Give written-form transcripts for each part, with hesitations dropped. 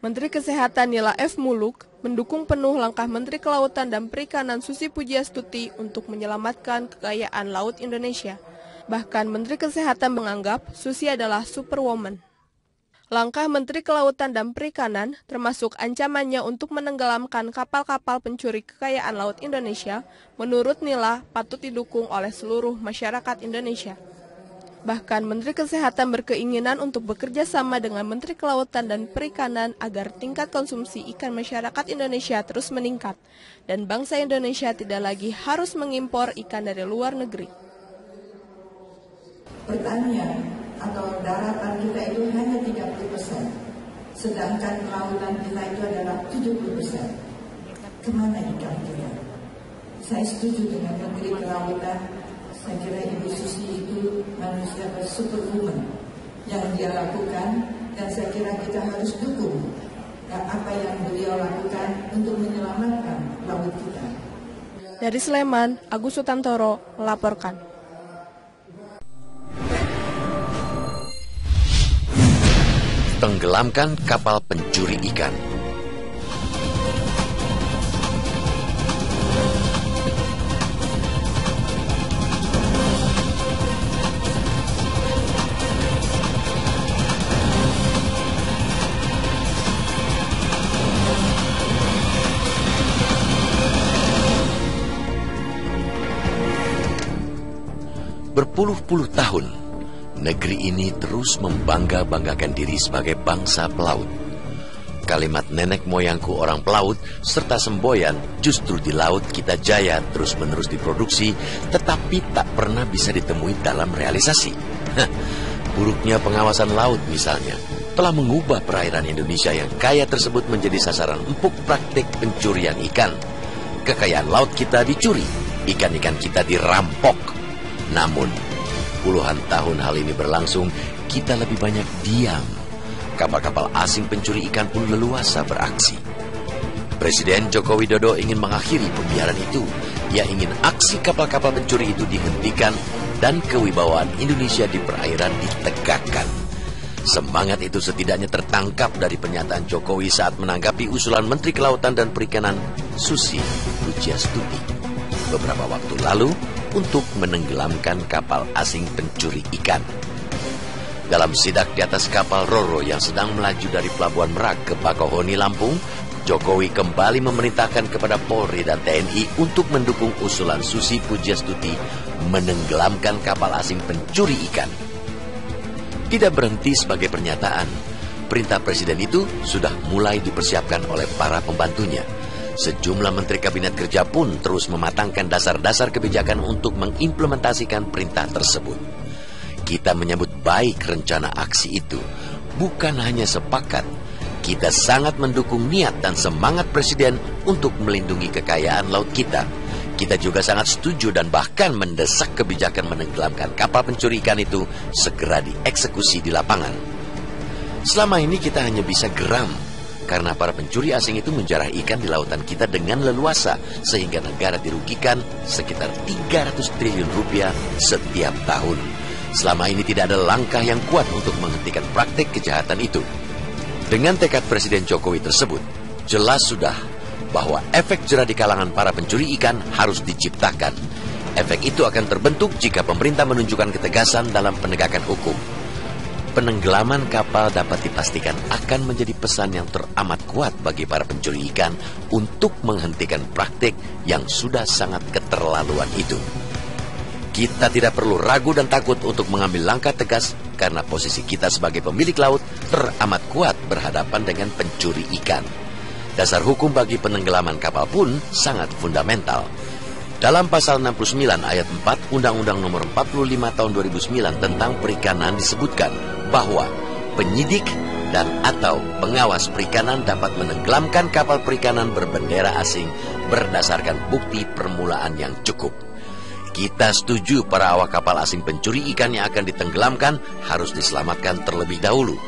Menteri Kesehatan Nila F. Muluk mendukung penuh langkah Menteri Kelautan dan Perikanan Susi Pujiastuti untuk menyelamatkan kekayaan laut Indonesia. Bahkan Menteri Kesehatan menganggap Susi adalah superwoman. Langkah Menteri Kelautan dan Perikanan termasuk ancamannya untuk menenggelamkan kapal-kapal pencuri kekayaan laut Indonesia, menurut Nila patut didukung oleh seluruh masyarakat Indonesia. Bahkan Menteri Kesehatan berkeinginan untuk bekerja sama dengan Menteri Kelautan dan Perikanan agar tingkat konsumsi ikan masyarakat Indonesia terus meningkat dan bangsa Indonesia tidak lagi harus mengimpor ikan dari luar negeri. Pertanian atau daratan kita itu hanya 30%, sedangkan lautan kita itu adalah 70%. Kemana ikan kita? Saya setuju dengan Menteri Kelautan. Saya kira Ibu Susi itu manusia superwoman yang dia lakukan, dan saya kira kita harus dukung apa yang beliau lakukan untuk menyelamatkan laut kita. Dari Sleman, Agus Sutantoro melaporkan. Tenggelamkan kapal pencuri ikan. Berpuluh-puluh tahun, negeri ini terus membangga-banggakan diri sebagai bangsa pelaut. Kalimat nenek moyangku orang pelaut serta semboyan justru di laut kita jaya terus-menerus diproduksi, tetapi tak pernah bisa ditemui dalam realisasi. Buruknya pengawasan laut misalnya telah mengubah perairan Indonesia yang kaya tersebut menjadi sasaran empuk praktik pencurian ikan. Kekayaan laut kita dicuri, ikan-ikan kita dirampok. Namun, puluhan tahun hal ini berlangsung, kita lebih banyak diam. Kapal-kapal asing pencuri ikan pun leluasa beraksi. Presiden Joko Widodo ingin mengakhiri pembiaran itu. Ia ingin aksi kapal-kapal pencuri itu dihentikan dan kewibawaan Indonesia di perairan ditegakkan. Semangat itu setidaknya tertangkap dari pernyataan Jokowi saat menanggapi usulan Menteri Kelautan dan Perikanan Susi Pujiastuti beberapa waktu lalu untuk menenggelamkan kapal asing pencuri ikan. Dalam sidak di atas kapal Roro yang sedang melaju dari Pelabuhan Merak ke Bakauheni, Lampung, Jokowi kembali memerintahkan kepada Polri dan TNI untuk mendukung usulan Susi Pujiastuti menenggelamkan kapal asing pencuri ikan. Tidak berhenti sebagai pernyataan, perintah Presiden itu sudah mulai dipersiapkan oleh para pembantunya. Sejumlah Menteri Kabinet Kerja pun terus mematangkan dasar-dasar kebijakan untuk mengimplementasikan perintah tersebut. Kita menyambut baik rencana aksi itu. Bukan hanya sepakat, kita sangat mendukung niat dan semangat Presiden untuk melindungi kekayaan laut kita. Kita juga sangat setuju dan bahkan mendesak kebijakan menenggelamkan kapal pencuri ikan itu segera dieksekusi di lapangan. Selama ini kita hanya bisa geram karena para pencuri asing itu menjarah ikan di lautan kita dengan leluasa, sehingga negara dirugikan sekitar 300 triliun rupiah setiap tahun. Selama ini tidak ada langkah yang kuat untuk menghentikan praktik kejahatan itu. Dengan tekad Presiden Jokowi tersebut, jelas sudah bahwa efek jerah di kalangan para pencuri ikan harus diciptakan. Efek itu akan terbentuk jika pemerintah menunjukkan ketegasan dalam penegakan hukum. Penenggelaman kapal dapat dipastikan akan menjadi pesan yang teramat kuat bagi para pencuri ikan untuk menghentikan praktik yang sudah sangat keterlaluan itu. Kita tidak perlu ragu dan takut untuk mengambil langkah tegas karena posisi kita sebagai pemilik laut teramat kuat berhadapan dengan pencuri ikan. Dasar hukum bagi penenggelaman kapal pun sangat fundamental. Dalam pasal 69 ayat 4 Undang-Undang Nomor 45 Tahun 2009 tentang Perikanan disebutkan bahwa penyidik dan atau pengawas perikanan dapat menenggelamkan kapal perikanan berbendera asing berdasarkan bukti permulaan yang cukup. Kita setuju para awak kapal asing pencuri ikan yang akan ditenggelamkan harus diselamatkan terlebih dahulu.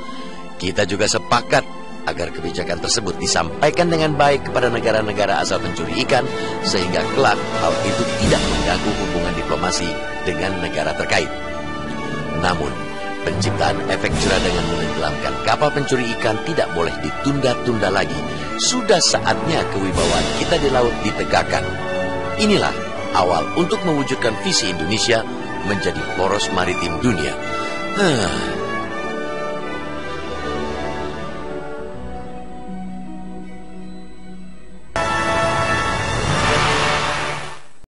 Kita juga sepakat agar kebijakan tersebut disampaikan dengan baik kepada negara-negara asal pencuri ikan, sehingga kelak hal itu tidak mengganggu hubungan diplomasi dengan negara terkait. Namun, Penciptaan efek jerah dengan menenggelamkan kapal pencuri ikan tidak boleh ditunda-tunda lagi. Sudah saatnya kewibawaan kita di laut ditegakkan. Inilah awal untuk mewujudkan visi Indonesia menjadi poros maritim dunia.